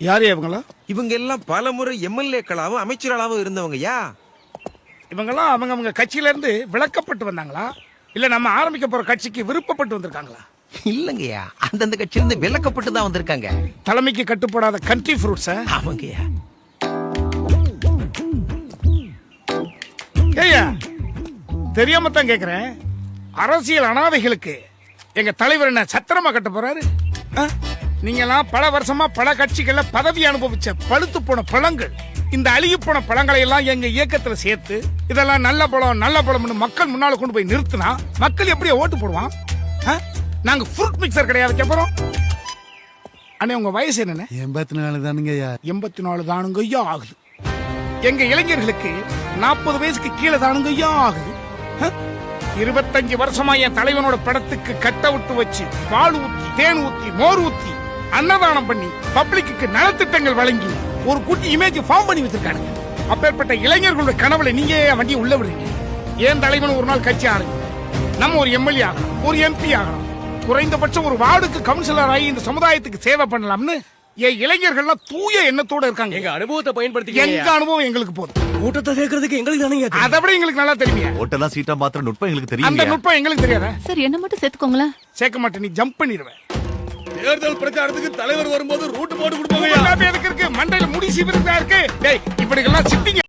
யாரு இவங்களா? இவங்க எல்லாம் பல முறை எம்எல்ஏக்களாவும் அமைச்சர்களாவும் இருந்தவங்கயா. இவங்கெல்லாம் அவங்க கட்சியில இருந்து விலக்கப்பட்டு வந்தாங்களா, இல்ல நம்ம ஆரம்பிக்க போற கட்சிக்கு விருப்பப்பட்டு வந்திருக்காங்களா? இல்லங்கய்யா, அந்தந்த கட்சியில இருந்து விலக்கப்பட்டு தான் வந்திருக்காங்க. தலைமைக்கு கட்டுப்படாத கண்ட்ரி ஃப்ரூட்ஸ். ஆமாங்கய்யா. ஏய்யா, தெரியாம தான் கேக்குறேன். அரசியல் அனாதைகளுக்கு எங்க தலைவர் என்ன சத்திரமா கட்ட போறாரு? நீங்கெல்லாம் பல வருஷமா பல கட்சிகள்ல பதவி அனுபவிச்ச பழுத்து போன பழங்கள். இந்த அழுகி போன பழங்களை எல்லாம் எங்க இயக்கத்துல சேர்த்து இதெல்லாம் நல்ல பழம் நல்ல பழம்னு மக்கள் முன்னால கொண்டு போய் நிறுத்தினா மக்கள் எப்படி ஓட்டு போடுவான்? நாங்க ஃப்ரூட் மிக்சர் கிடையாது கேப்பறோம். அண்ணே, உங்க வயசு என்னன்னு? 84 தானுங்க. 84 தானுங்க ஐயா ஆகுது. எங்க இளைஞர்களுக்கு 40 வயசுக்கு கீழே தானுங்க ஐயா ஆகுது. 25 வருஷமா என் தலைவனோட படத்துக்கு கட்ட விட்டு வச்சு பால் ஊத்தி தேன் ஊத்தி மோர் ஊத்தி அன்னதானம் பண்ணி பப்ளிக்கு நலத்திட்டங்கள் வழங்கி ஒரு குட்டி இமேஜ் ஃபார்ம் பண்ணி வச்சிருக்கானுங்க. அப்பேற்பட்ட இளைஞர்களுடைய கனவுல நீங்க வண்டி உள்ள விடுறீங்க. ஏன் தலைவன் ஒரு நாள் கட்சி ஆரம்பி நம்ம ஒரு எம்எல்ஏ ஆகணும், ஒரு எம்பி ஆகணும், குறைந்தபட்சம் ஒரு வார்டுக்கு கவுன்சிலர் ஆகி இந்த சமுதாயத்துக்கு சேவை பண்ணலாம்னு என் இளைஞர்கள்லாம் தூய எண்ணத்தோட இருக்காங்க. எங்க அனுபவத்தை பயன்படுத்தி எங்க அனுபவம் எங்களுக்கு போதும். கூட்டத்தை சேர்க்கறதுக்கு எங்களுக்கு தானே. அதை விட எங்களுக்கு நல்லா தெரியுங்க. ஓட்டெல்லாம் சீட்டா மாத்திர நுட்பம் எங்களுக்கு அந்த தெரியும். நுட்பம் எங்களுக்கு தெரியாத. சார், என்ன மட்டும் சேர்த்துக்கோங்களேன். சேர்க்க மாட்டேன், நீ ஜம்ப் பண்ணிடுவேன். தேர்தல் பிரச்சாரத்துக்கு தலைவர் வரும்போது ரூட் போட்டு கொடுப்பாங்க. எதுக்கு இருக்கு மண்டையில முடி சீவிருந்தா இருக்கு. இப்படி எல்லாம் சிட்டிங்க